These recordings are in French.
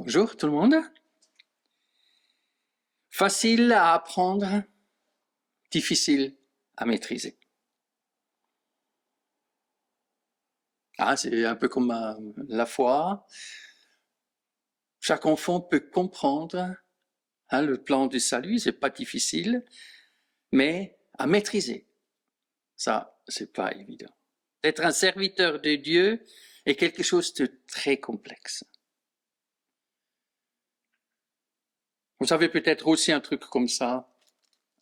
Bonjour tout le monde. Facile à apprendre, difficile à maîtriser. C'est un peu comme la foi. Chaque enfant peut comprendre le plan du salut, c'est pas difficile, mais à maîtriser, ça, c'est pas évident. D'être un serviteur de Dieu est quelque chose de très complexe. Vous avez peut-être aussi un truc comme ça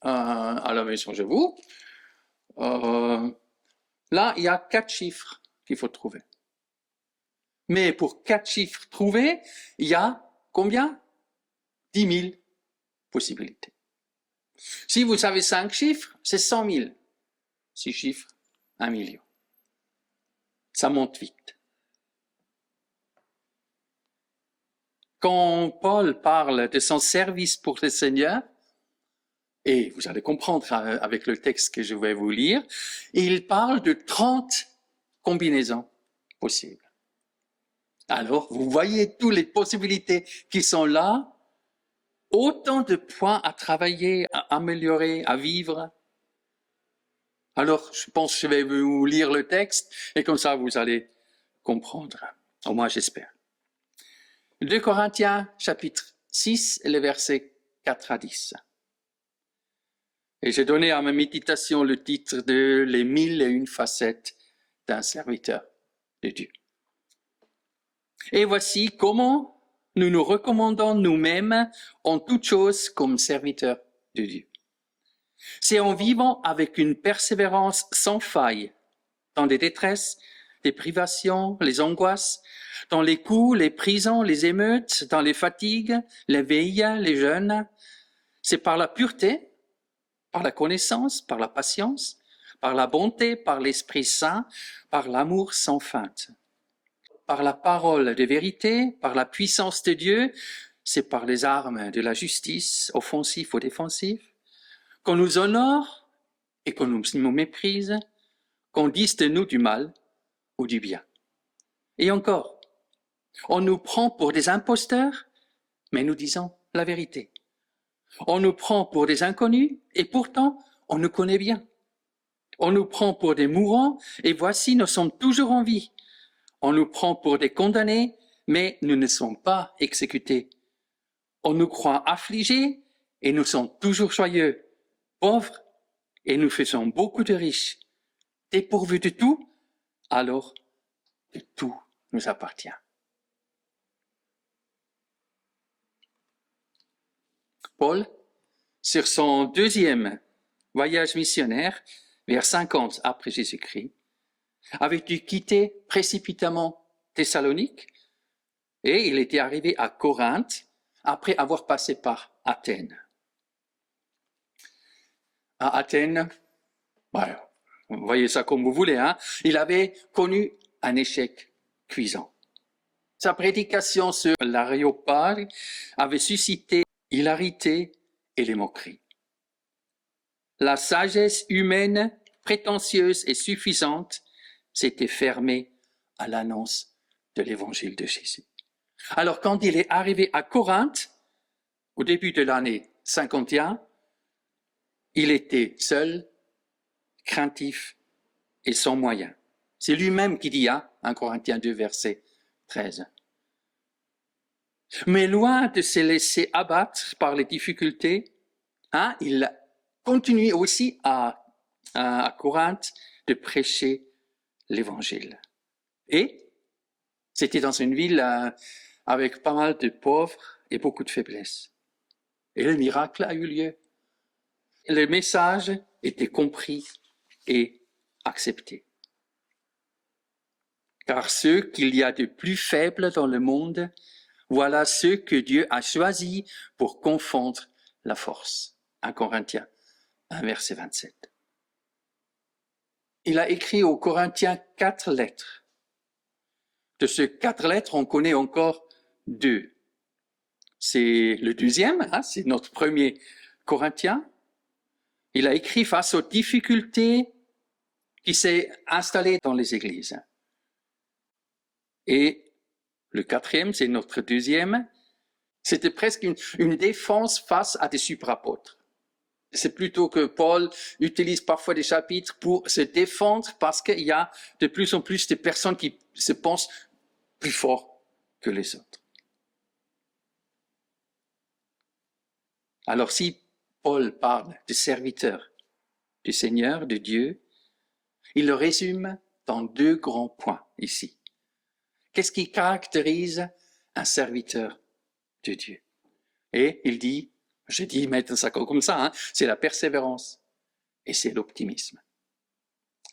à la maison chez vous. Là, il y a 4 chiffres qu'il faut trouver. Mais pour 4 chiffres trouvés, il y a combien? 10 000 possibilités. Si vous savez 5 chiffres, c'est 100 000. 6 chiffres, 1 million. Ça monte vite. Quand Paul parle de son service pour le Seigneur, et vous allez comprendre avec le texte que je vais vous lire, il parle de 30 combinaisons possibles. Alors, vous voyez toutes les possibilités qui sont là, autant de points à travailler, à améliorer, à vivre. Alors, je pense que je vais vous lire le texte, et comme ça, vous allez comprendre. Au moins, j'espère. 2 Corinthiens, chapitre 6, les versets 4 à 10. Et j'ai donné à ma méditation le titre de « Les 1001 facettes d'un serviteur de Dieu ». Et voici comment nous nous recommandons nous-mêmes en toutes choses comme serviteurs de Dieu. C'est en vivant avec une persévérance sans faille dans des détresses, des privations, les angoisses, dans les coups, les prisons, les émeutes, dans les fatigues, les veilles, les jeûnes. C'est par la pureté, par la connaissance, par la patience, par la bonté, par l'Esprit Saint, par l'amour sans feinte. Par la parole de vérité, par la puissance de Dieu, c'est par les armes de la justice, offensives ou défensives, qu'on nous honore et qu'on nous méprise, qu'on dise de nous du mal ou du bien. Et encore, on nous prend pour des imposteurs, mais nous disons la vérité. On nous prend pour des inconnus, et pourtant, on nous connaît bien. On nous prend pour des mourants, et voici, nous sommes toujours en vie. On nous prend pour des condamnés, mais nous ne sommes pas exécutés. On nous croit affligés, et nous sommes toujours joyeux, pauvres, et nous faisons beaucoup de riches. Dépourvus de tout, alors que tout nous appartient. Paul, sur son 2e voyage missionnaire, vers 50 après Jésus-Christ, avait dû quitter précipitamment Thessalonique et il était arrivé à Corinthe après avoir passé par Athènes. À Athènes, vous voyez ça comme vous voulez, il avait connu un échec cuisant. Sa prédication sur l'Aréopage avait suscité hilarité et les moqueries. La sagesse humaine, prétentieuse et suffisante, s'était fermée à l'annonce de l'évangile de Jésus. Alors quand il est arrivé à Corinthe, au début de l'année 51, il était seul, craintif et sans moyens. C'est lui-même qui dit, 1 Corinthiens 2, verset 13. Mais loin de se laisser abattre par les difficultés, il continue aussi à Corinthe de prêcher l'évangile. Et c'était dans une ville avec pas mal de pauvres et beaucoup de faiblesses. Et le miracle a eu lieu. Le message était compris et accepté. Car ceux qu'il y a de plus faibles dans le monde, voilà ceux que Dieu a choisis pour confondre la force. 1 Corinthiens 1, verset 27. Il a écrit aux Corinthiens 4 lettres. De ces 4 lettres, on connaît encore 2. C'est le 2e, c'est notre premier Corinthien. Il a écrit face aux difficultés qui s'est installées dans les églises. Et le 4e, c'est notre 2e. C'était presque une défense face à des super-apôtres. C'est plutôt que Paul utilise parfois des chapitres pour se défendre parce qu'il y a de plus en plus de personnes qui se pensent plus forts que les autres. Alors si Paul parle de serviteur du Seigneur, de Dieu, il le résume dans 2 grands points ici. Qu'est-ce qui caractérise un serviteur de Dieu? Et il dit, je dis maintenant ça comme ça, hein, c'est la persévérance et c'est l'optimisme.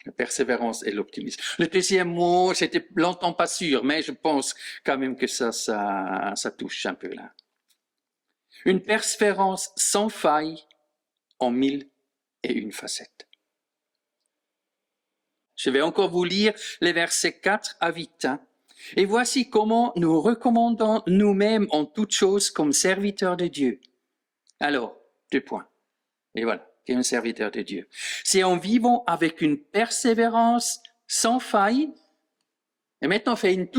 La persévérance et l'optimisme. Le deuxième mot, j'étais longtemps pas sûr, mais je pense quand même que ça touche un peu là. Une persévérance sans faille en 1001 facettes. Je vais encore vous lire les versets 4 à 8. Et voici comment nous recommandons nous-mêmes en toutes choses comme serviteurs de Dieu. Alors, 2 points. Et voilà, qui est un serviteur de Dieu. C'est en vivant avec une persévérance sans faille. Et maintenant, on fait une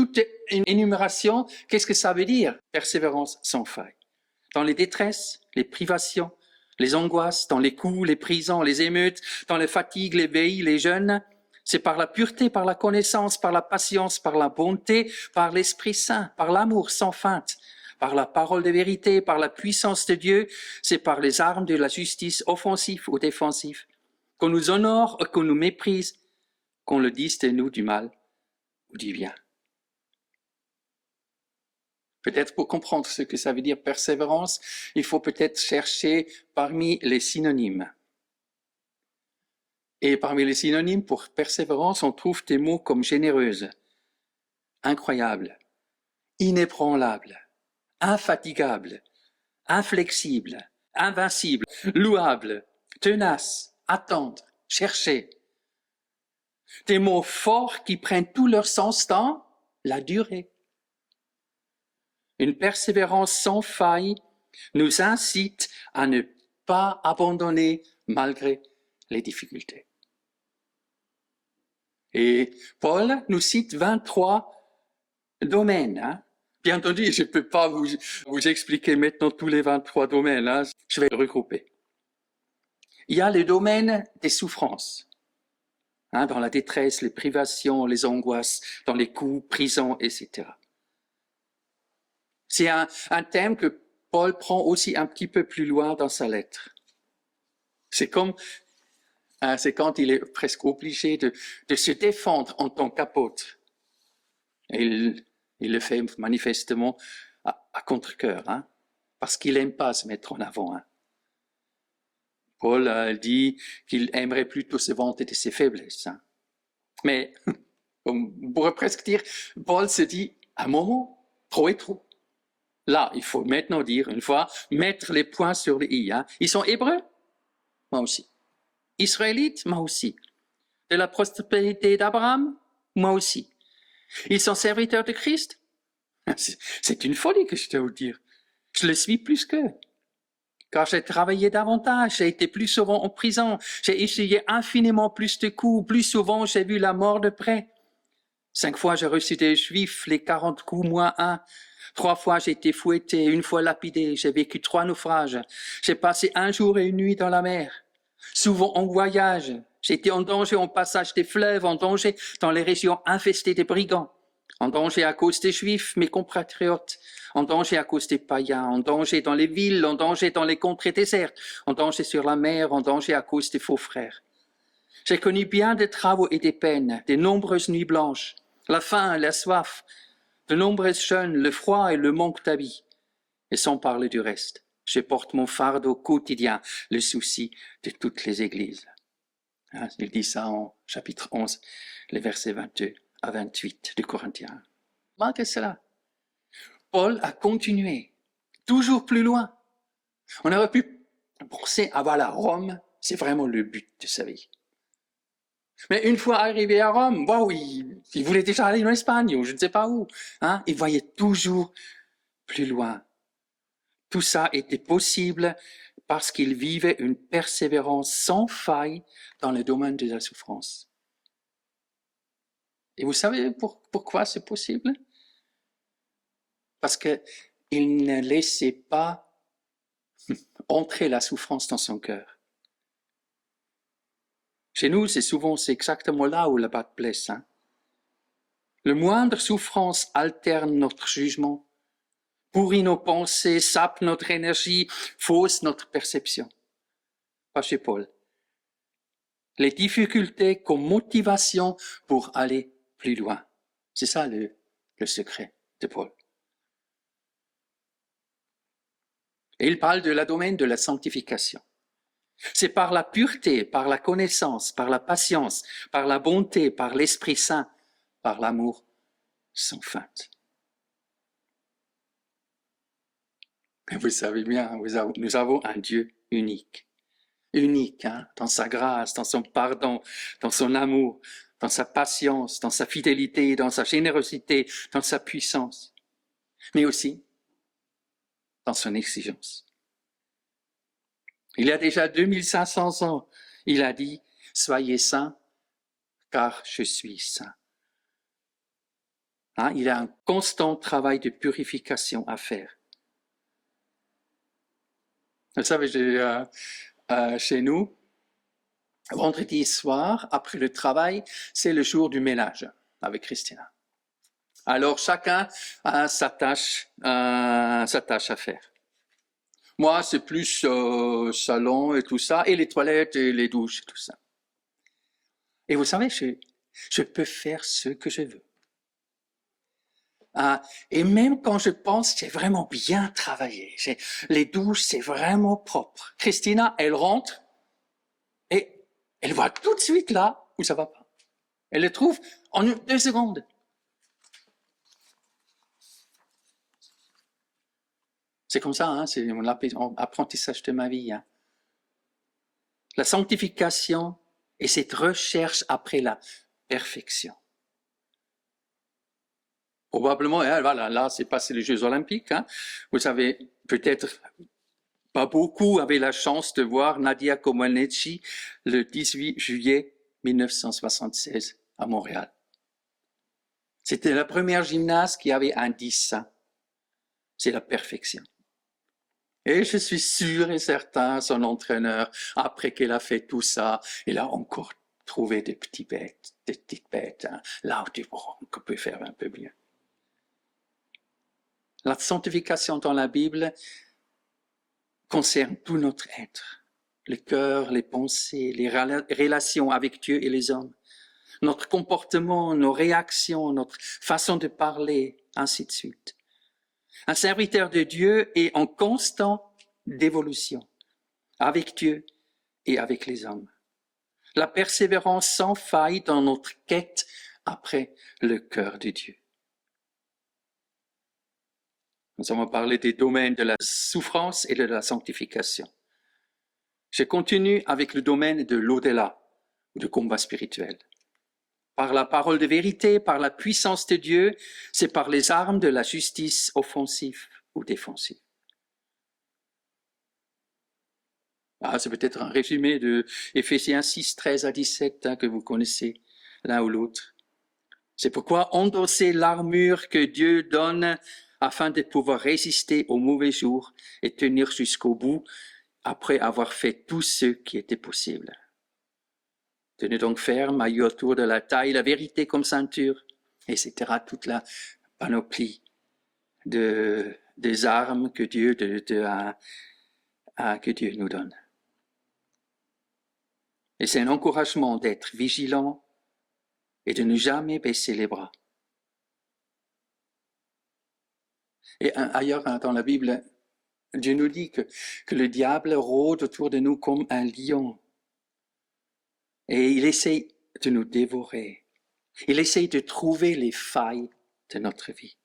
énumération. Qu'est-ce que ça veut dire, persévérance sans faille? Dans les détresses, les privations, les angoisses, dans les coups, les prisons, les émeutes, dans les fatigues, les veilles, les jeûnes. C'est par la pureté, par la connaissance, par la patience, par la bonté, par l'Esprit Saint, par l'amour sans feinte, par la parole de vérité, par la puissance de Dieu, c'est par les armes de la justice, offensives ou défensives, qu'on nous honore ou qu'on nous méprise, qu'on le dise de nous du mal ou du bien. Peut-être pour comprendre ce que ça veut dire persévérance, il faut peut-être chercher parmi les synonymes. Et parmi les synonymes pour persévérance, on trouve des mots comme généreuse, incroyable, inébranlable, infatigable, inflexible, invincible, louable, tenace, attendre, chercher. Des mots forts qui prennent tout leur sens dans la durée. Une persévérance sans faille nous incite à ne pas abandonner malgré les difficultés. Et Paul nous cite 23 domaines. Bien entendu, je ne peux pas vous expliquer maintenant tous les 23 domaines. Je vais regrouper. Il y a le domaine des souffrances, dans la détresse, les privations, les angoisses, dans les coups, prisons, etc. C'est un thème que Paul prend aussi un petit peu plus loin dans sa lettre. C'est quand il est presque obligé de se défendre en tant qu'apôtre. Et il le fait manifestement à contre-cœur, parce qu'il n'aime pas se mettre en avant. Paul dit qu'il aimerait plutôt se vanter de ses faiblesses. Mais on pourrait presque dire, Paul se dit, à un moment, trop est trop. Là, il faut maintenant dire, une fois, mettre les points sur les i. Ils sont hébreux? Moi aussi. Israélites? Moi aussi. De la prospérité d'Abraham? Moi aussi. Ils sont serviteurs de Christ? C'est une folie que je dois vous dire. Je le suis plus qu'eux. Car j'ai travaillé davantage, j'ai été plus souvent en prison, j'ai essuyé infiniment plus de coups, plus souvent j'ai vu la mort de près. 5 fois j'ai reçu des Juifs, les 40 coups moins 1. 3 fois j'ai été fouetté, 1 fois lapidé, j'ai vécu 3 naufrages. J'ai passé 1 jour et 1 nuit dans la mer. Souvent en voyage, j'ai été en danger en passage des fleuves, en danger dans les régions infestées des brigands. En danger à cause des Juifs, mes compatriotes, en danger à cause des païens, en danger dans les villes, en danger dans les contrées désertes, en danger sur la mer, en danger à cause des faux frères. J'ai connu bien des travaux et des peines, de nombreuses nuits blanches, la faim, la soif, de nombreuses jeûnes, le froid et le manque d'habits. Et sans parler du reste, je porte mon fardeau quotidien, le souci de toutes les églises. Il dit ça en chapitre 11, les versets 22 à 28 de Corinthiens. Malgré cela, Paul a continué, toujours plus loin. On aurait pu penser, voilà, Rome, c'est vraiment le but de sa vie. Mais une fois arrivé à Rome, il voulait déjà aller en Espagne ou je ne sais pas où. Il voyait toujours plus loin. Tout ça était possible parce qu'il vivait une persévérance sans faille dans le domaine de la souffrance. Et vous savez pourquoi c'est possible? Parce que il ne laissait pas entrer la souffrance dans son cœur. Chez nous, c'est exactement là où la batte blesse. Le moindre souffrance alterne notre jugement, pourrit nos pensées, sape notre énergie, fausse notre perception. Pas chez Paul. Les difficultés comme motivation pour aller plus loin. C'est ça le secret de Paul. Et il parle de la domaine de la sanctification. C'est par la pureté, par la connaissance, par la patience, par la bonté, par l'Esprit Saint, par l'amour sans feinte. Et vous savez bien, nous avons un Dieu unique. Unique, dans sa grâce, dans son pardon, dans son amour, dans sa patience, dans sa fidélité, dans sa générosité, dans sa puissance, mais aussi dans son exigence. Il y a déjà 2500 ans, il a dit « Soyez saints, car je suis saint ». Il a un constant travail de purification à faire. Vous savez, chez nous, vendredi soir, après le travail, c'est le jour du ménage avec Christina. Alors chacun a sa tâche à faire. Moi, c'est plus salon et tout ça, et les toilettes et les douches et tout ça. Et vous savez, je peux faire ce que je veux. Et même quand je pense que j'ai vraiment bien travaillé, les douches, c'est vraiment propre. Christina, elle rentre et elle voit tout de suite là où ça va pas. Elle le trouve en 2 secondes. C'est comme ça, c'est mon apprentissage de ma vie. La sanctification est cette recherche après la perfection. Probablement, voilà, là, c'est passé les Jeux Olympiques. Vous savez, peut-être pas beaucoup avaient la chance de voir Nadia Comaneci le 18 juillet 1976 à Montréal. C'était la première gymnaste qui avait un 10. C'est la perfection. Et je suis sûr et certain, son entraîneur, après qu'elle a fait tout ça, il a encore trouvé des petites bêtes, là où on peut faire un peu mieux. La sanctification dans la Bible concerne tout notre être, le cœur, les pensées, les relations avec Dieu et les hommes, notre comportement, nos réactions, notre façon de parler, ainsi de suite. Un serviteur de Dieu est en constante d'évolution avec Dieu et avec les hommes. La persévérance sans faille dans notre quête après le cœur de Dieu. Nous avons parlé des domaines de la souffrance et de la sanctification. Je continue avec le domaine de l'au-delà, du combat spirituel. Par la parole de vérité, par la puissance de Dieu, c'est par les armes de la justice offensive ou défensive. C'est peut-être un résumé de Éphésiens 6, 13 à 17 que vous connaissez l'un ou l'autre. C'est pourquoi endossez l'armure que Dieu donne afin de pouvoir résister aux mauvais jours et tenir jusqu'au bout après avoir fait tout ce qui était possible. Tenez donc ferme, ayez autour de la taille la vérité comme ceinture, etc. Toute la panoplie des armes que Dieu, que Dieu nous donne. Et c'est un encouragement d'être vigilant et de ne jamais baisser les bras. Et ailleurs dans la Bible, Dieu nous dit que le diable rôde autour de nous comme un lion. Et il essaye de nous dévorer. Il essaye de trouver les failles de notre vie.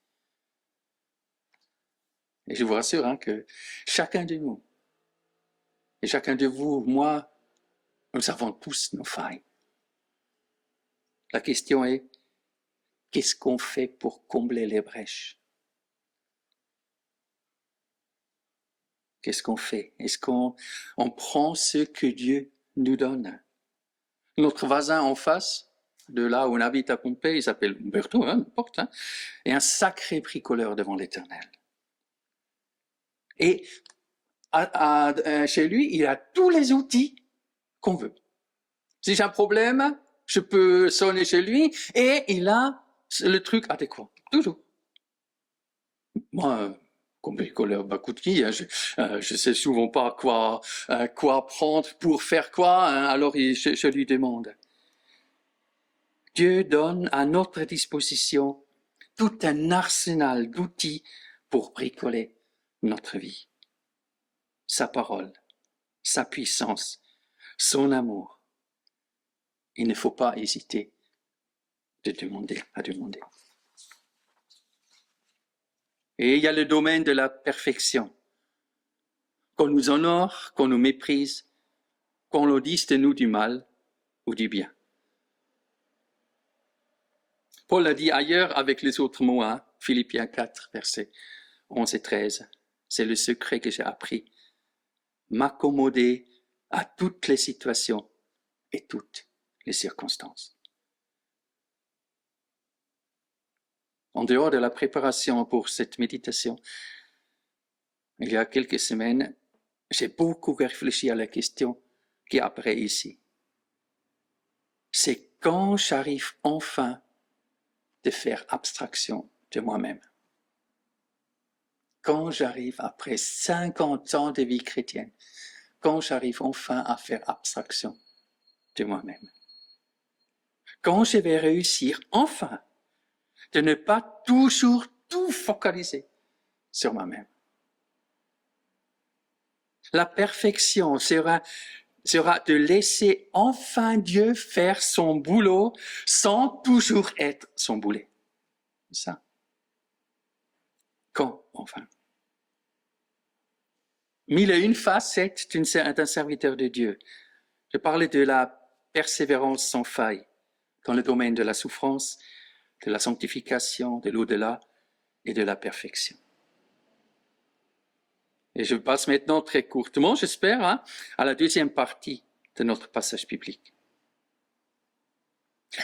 Et je vous rassure que chacun de nous, et chacun de vous, moi, nous avons tous nos failles. La question est, qu'est-ce qu'on fait pour combler les brèches? Qu'est-ce qu'on fait? Est-ce qu'on prend ce que Dieu nous donne? Notre voisin en face, de là où on habite à Pompée, il s'appelle Umberto, n'importe, est un sacré bricoleur devant l'Éternel. Et chez lui, il a tous les outils qu'on veut. Si j'ai un problème, je peux sonner chez lui et il a le truc adéquat. Toujours. Moi, comme bricoleur Bakoutki, je sais souvent pas quoi prendre pour faire quoi, hein, alors je lui demande. Dieu donne à notre disposition tout un arsenal d'outils pour bricoler notre vie. Sa parole, sa puissance, son amour. Il ne faut pas hésiter à demander. Et il y a le domaine de la perfection. Qu'on nous honore, qu'on nous méprise, qu'on nous dise de nous du mal ou du bien. Paul l'a dit ailleurs avec les autres mots, hein, Philippiens 4, versets 11 et 13. C'est le secret que j'ai appris. M'accommoder à toutes les situations et toutes les circonstances. En dehors de la préparation pour cette méditation, il y a quelques semaines, j'ai beaucoup réfléchi à la question qui apparaît ici. C'est quand j'arrive enfin de faire abstraction de moi-même. Quand j'arrive, après 50 ans de vie chrétienne, quand j'arrive enfin à faire abstraction de moi-même. Quand je vais réussir enfin de ne pas toujours tout focaliser sur moi-même. La perfection sera de laisser enfin Dieu faire son boulot sans toujours être son boulet. Ça. Quand, enfin. 1001 facettes d'un serviteur de Dieu. Je parlais de la persévérance sans faille dans le domaine de la souffrance, de la sanctification, de l'au-delà et de la perfection. Et je passe maintenant très courtement, j'espère, hein, à la deuxième partie de notre passage biblique.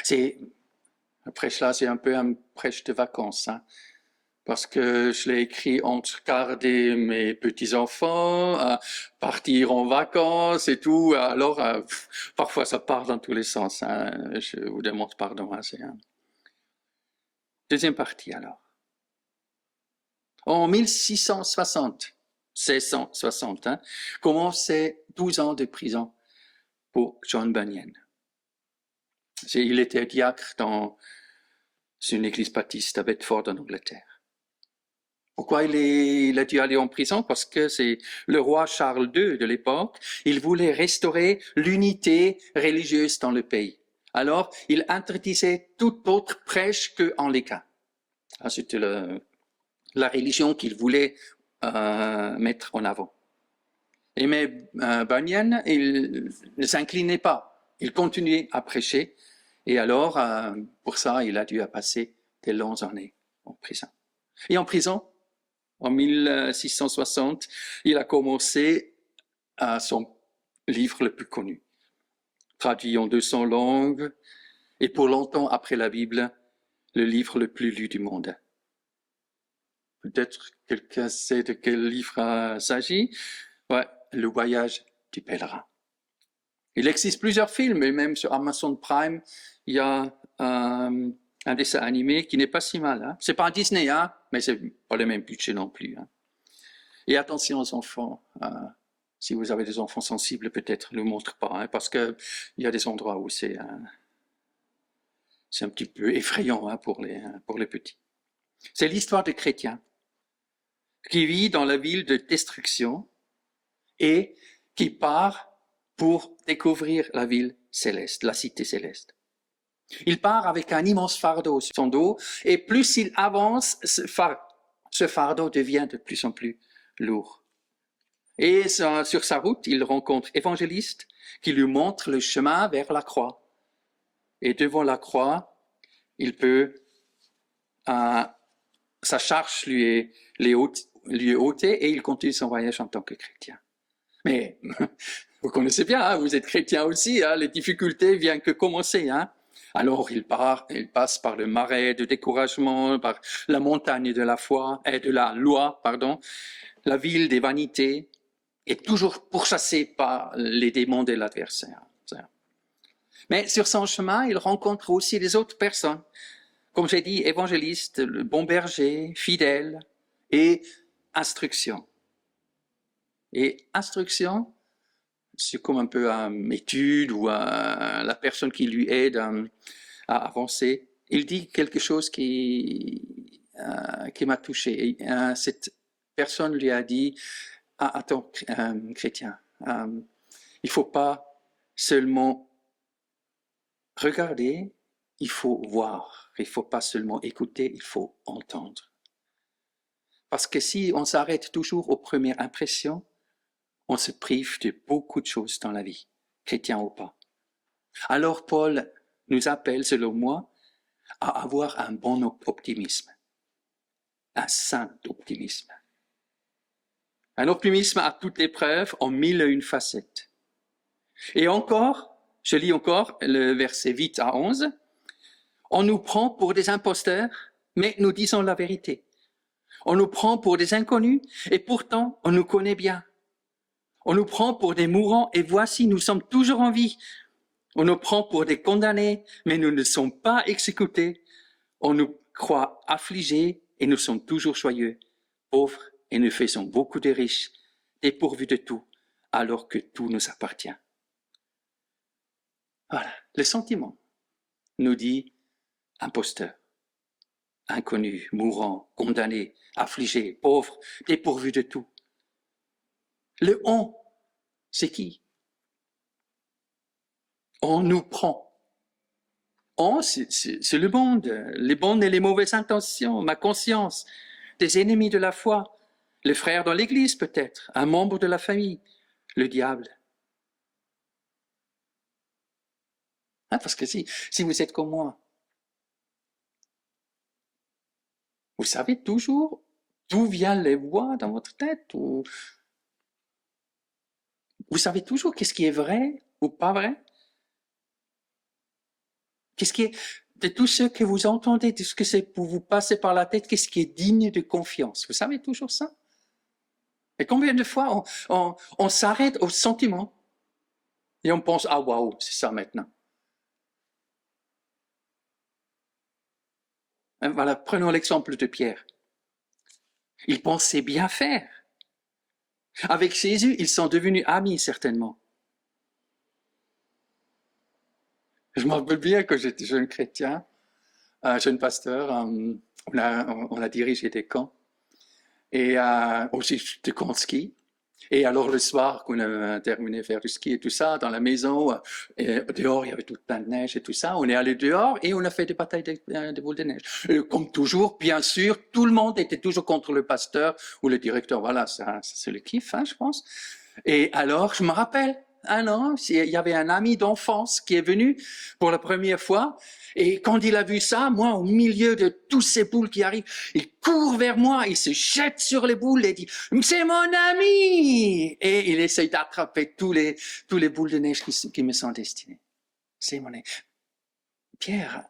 Le prêche là, c'est un peu un prêche de vacances, hein, parce que je l'ai écrit entre garder mes petits-enfants, partir en vacances et tout. Alors, parfois ça part dans tous les sens. Hein, je vous demande pardon. Hein, Deuxième partie alors. En 1660, 1660, hein, commençait 12 ans de prison pour John Bunyan. Il était diacre dans une église baptiste à Bedford en Angleterre. Pourquoi il a dû aller en prison? Parce que c'est le roi Charles II de l'époque. Il voulait restaurer l'unité religieuse dans le pays. Alors, il interdisait toute autre prêche qu'anglican. C'était la religion qu'il voulait mettre en avant. Mais Bunyan, il ne s'inclinait pas. Il continuait à prêcher. Et alors, pour ça, il a dû passer de longues années en prison. Et en prison, en 1660, il a commencé son livre le plus connu, traduit en 200 langues, et pour longtemps après la Bible, le livre le plus lu du monde. Peut-être quelqu'un sait de quel livre il s'agit? Ouais, Le Voyage du pèlerin. Il existe plusieurs films, et même sur Amazon Prime, il y a un dessin animé qui n'est pas si mal. Hein. C'est pas un Disney, hein, mais c'est pas le même budget non plus. Hein. Et attention aux enfants. Si vous avez des enfants sensibles, peut-être ne le montre pas, hein, parce que il y a des endroits où c'est un petit peu effrayant, hein, pour les petits. C'est l'histoire de chrétiens qui vit dans la ville de destruction et qui part pour découvrir la ville céleste, la cité céleste. Il part avec un immense fardeau sur son dos, et plus il avance, ce fardeau devient de plus en plus lourd. Et sur sa route, il rencontre évangélistes qui lui montrent le chemin vers la croix. Et devant la croix, il peut, sa charge lui est ôtée, et il continue son voyage en tant que chrétien. Mais vous connaissez bien, hein, vous êtes chrétien aussi, hein, les difficultés viennent que commencer. Hein. Alors il passe par le marais de découragement, par la montagne de la foi, et de la loi, pardon, la ville des vanités, et toujours pourchassé par les démons de l'adversaire. Mais sur son chemin, il rencontre aussi les autres personnes. Comme j'ai dit, évangéliste, le bon berger, fidèle, et instruction. Et instruction, c'est comme un peu une étude ou la personne qui lui aide à avancer. Il dit quelque chose qui m'a touché. Et, cette personne lui a dit, attends, chrétien, il faut pas seulement regarder, il faut voir. Il faut pas seulement écouter, il faut entendre. Parce que si on s'arrête toujours aux premières impressions, on se prive de beaucoup de choses dans la vie, chrétien ou pas. Alors Paul nous appelle, selon moi, à avoir un bon optimisme, un saint optimisme. Un optimisme à toute épreuve en 1001 facettes. Et encore, je lis encore le verset 8 à 11, on nous prend pour des imposteurs, mais nous disons la vérité. On nous prend pour des inconnus, et pourtant on nous connaît bien. On nous prend pour des mourants, et voici, nous sommes toujours en vie. On nous prend pour des condamnés, mais nous ne sommes pas exécutés. On nous croit affligés, et nous sommes toujours joyeux, pauvres, et nous faisons beaucoup de riches, dépourvus de tout, alors que tout nous appartient. Voilà, le sentiment nous dit imposteur, inconnu, mourant, condamné, affligé, pauvre, dépourvu de tout. Le on, c'est qui? On nous prend. On, c'est le monde, les bonnes et les mauvaises intentions, ma conscience, des ennemis de la foi, les frères dans l'église peut-être, un membre de la famille, le diable. Parce que si vous êtes comme moi, vous savez toujours d'où viennent les voix dans votre tête, ou vous savez toujours qu'est-ce qui est vrai ou pas vrai. Qu'est-ce qui est, de tout ce que vous entendez, de ce que c'est pour vous passer par la tête, qu'est-ce qui est digne de confiance? Vous savez toujours ça? Et combien de fois on s'arrête au sentiment et on pense, ah waouh, c'est ça maintenant. Voilà, prenons l'exemple de Pierre. Il pensait bien faire. Avec Jésus, ils sont devenus amis certainement. Je me rappelle bien que j'étais jeune chrétien, jeune pasteur, on a dirigé des camps, et aussi de camps de ski. Et alors le soir, qu'on a terminé de faire du ski et tout ça, dans la maison, et dehors, il y avait toute plein de neige et tout ça, on est allé dehors et on a fait des batailles de boules de neige. Et comme toujours, bien sûr, tout le monde était toujours contre le pasteur ou le directeur. Voilà, ça, c'est le kiff, hein, je pense. Et alors, je me rappelle, il y avait un ami d'enfance qui est venu pour la première fois. Et quand il a vu ça, moi, au milieu de tous ces boules qui arrivent, il court vers moi, il se jette sur les boules et dit, c'est mon ami! Et il essaye d'attraper tous les boules de neige qui me sont destinées. C'est mon ami. Pierre,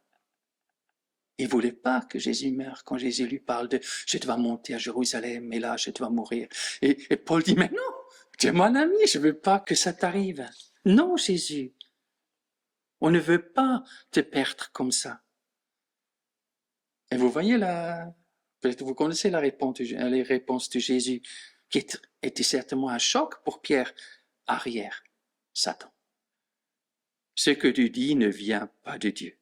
il voulait pas que Jésus meure quand Jésus lui parle de, je dois monter à Jérusalem, et là, je dois mourir. Et Paul dit, mais non! Tu es mon ami, je veux pas que ça t'arrive. Non, Jésus. On ne veut pas te perdre comme ça. Et vous voyez peut-être vous connaissez les réponses de Jésus, qui était certainement un choc pour Pierre. Arrière, Satan. Ce que tu dis ne vient pas de Dieu.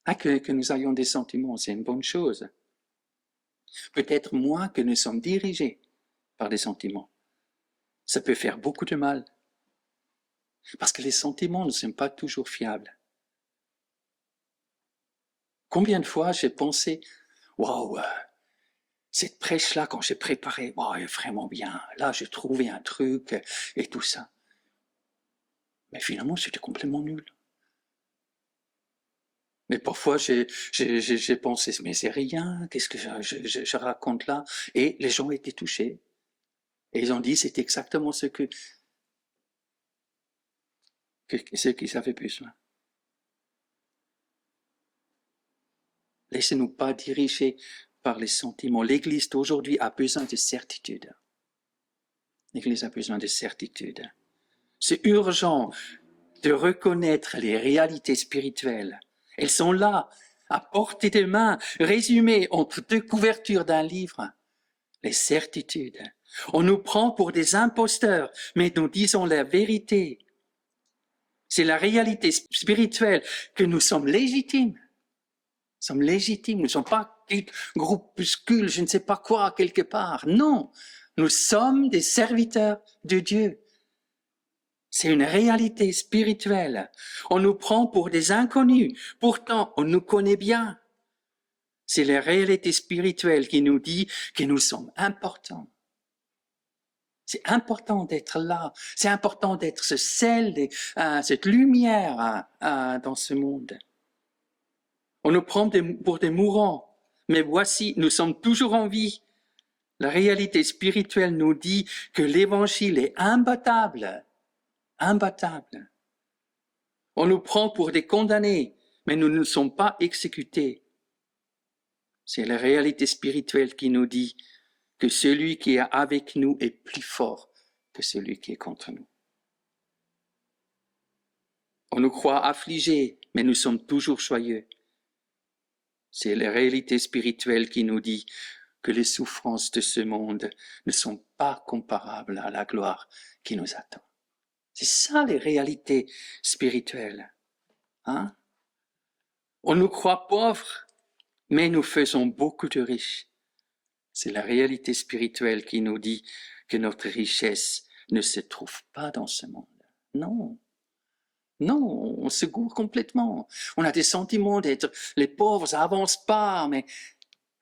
Que nous ayons des sentiments, c'est une bonne chose. Peut-être moins que nous sommes dirigés par des sentiments. Ça peut faire beaucoup de mal. Parce que les sentiments ne sont pas toujours fiables. Combien de fois j'ai pensé, waouh, cette prêche-là, quand j'ai préparé, waouh, elle est vraiment bien. Là, j'ai trouvé un truc et tout ça. Mais finalement, c'était complètement nul. Mais parfois, j'ai pensé, mais c'est rien, qu'est-ce que je raconte là? Et les gens étaient touchés. Et ils ont dit, c'est exactement ce que... que ce qu'ils avaient besoin. Laissez-nous pas diriger par les sentiments. L'Église d'aujourd'hui a besoin de certitude. L'Église a besoin de certitude. C'est urgent de reconnaître les réalités spirituelles. Elles sont là, à portée de main, résumées entre deux couvertures d'un livre. Les certitudes. On nous prend pour des imposteurs, mais nous disons la vérité. C'est la réalité spirituelle que nous sommes légitimes. Nous sommes légitimes, nous ne sommes pas groupuscules, je ne sais pas quoi, quelque part. Non, nous sommes des serviteurs de Dieu. C'est une réalité spirituelle. On nous prend pour des inconnus, pourtant on nous connaît bien. C'est la réalité spirituelle qui nous dit que nous sommes importants. C'est important d'être là, c'est important d'être ce sel, cette lumière dans ce monde. On nous prend pour des mourants, mais voici, nous sommes toujours en vie. La réalité spirituelle nous dit que l'évangile est imbattable, imbattable. On nous prend pour des condamnés, mais nous ne sommes pas exécutés. C'est la réalité spirituelle qui nous dit que celui qui est avec nous est plus fort que celui qui est contre nous. On nous croit affligés, mais nous sommes toujours joyeux. C'est la réalité spirituelle qui nous dit que les souffrances de ce monde ne sont pas comparables à la gloire qui nous attend. C'est ça les réalités spirituelles. Hein? On nous croit pauvres, mais nous faisons beaucoup de riches. C'est la réalité spirituelle qui nous dit que notre richesse ne se trouve pas dans ce monde. Non. Non, on se gourre complètement. On a des sentiments d'être les pauvres, ça avance pas, mais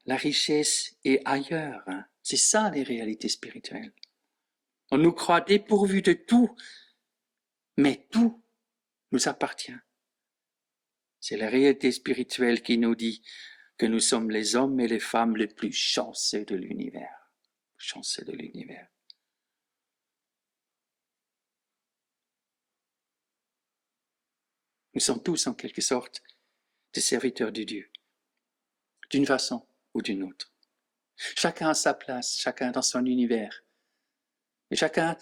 la richesse est ailleurs. Hein. C'est ça les réalités spirituelles. On nous croit dépourvus de tout, mais tout nous appartient. C'est la réalité spirituelle qui nous dit que nous sommes les hommes et les femmes les plus chanceux de l'univers. Chanceux de l'univers. Nous sommes tous en quelque sorte des serviteurs de Dieu, d'une façon ou d'une autre. Chacun à sa place, chacun dans son univers, et chacun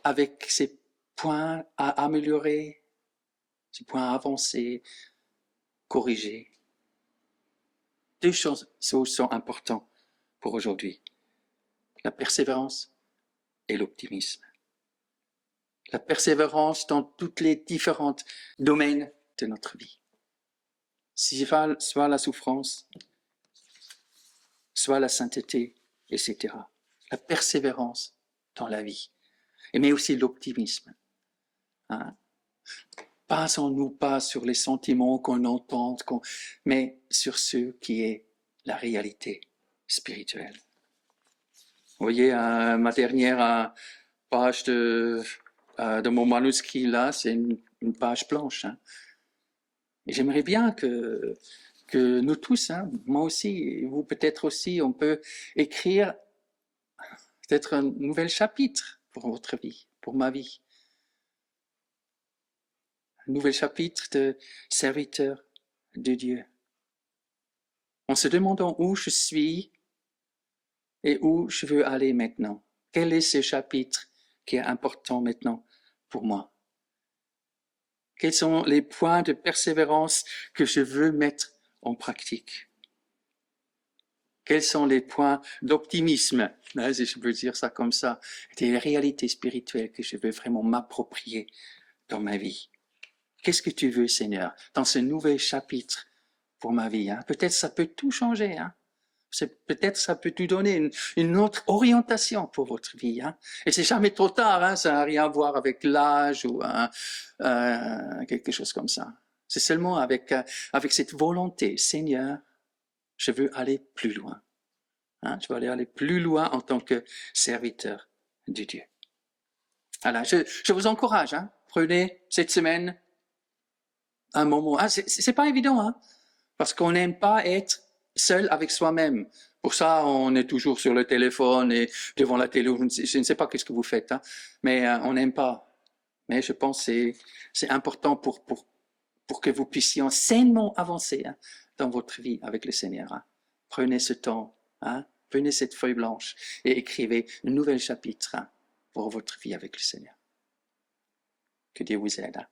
avec ses points à améliorer, ses points à avancer, corriger. Deux choses sont importantes pour aujourd'hui, la persévérance et l'optimisme. La persévérance dans tous les différents domaines de notre vie. Soit la souffrance, soit la sainteté, etc. La persévérance dans la vie. Mais aussi l'optimisme. Hein? Basons-nous pas sur les sentiments qu'on entend, mais sur ce qui est la réalité spirituelle. Vous voyez, ma dernière page de mon manuscrit là, c'est une page blanche. Hein. Et j'aimerais bien que nous tous, hein, moi aussi, et vous peut-être aussi, on peut écrire peut-être un nouvel chapitre pour votre vie, pour ma vie. Un nouvel chapitre de serviteur de Dieu. En se demandant où je suis et où je veux aller maintenant. Quel est ce chapitre qui est important maintenant pour moi? Quels sont les points de persévérance que je veux mettre en pratique? Quels sont les points d'optimisme, si je peux dire ça comme ça, des réalités spirituelles que je veux vraiment m'approprier dans ma vie? Qu'est-ce que tu veux, Seigneur, dans ce nouvel chapitre pour ma vie? Hein? Peut-être ça peut tout changer. Hein? Peut-être ça peut te donner une autre orientation pour votre vie. Hein? Et c'est jamais trop tard, hein? Ça n'a rien à voir avec l'âge ou quelque chose comme ça. C'est seulement avec cette volonté, Seigneur, je veux aller plus loin. Hein? Je veux aller plus loin en tant que serviteur de Dieu. Alors, je vous encourage, hein? Prenez cette semaine un moment. Ah, c'est pas évident, hein? Parce qu'on n'aime pas être seul avec soi-même. Pour ça, on est toujours sur le téléphone et devant la télé. Je ne sais pas qu'est-ce que vous faites, hein, mais on n'aime pas. Mais je pense que c'est important pour que vous puissiez sainement avancer hein, dans votre vie avec le Seigneur. Hein. Prenez ce temps, hein, prenez cette feuille blanche et écrivez un nouvel chapitre hein, pour votre vie avec le Seigneur. Que Dieu vous aide. Hein.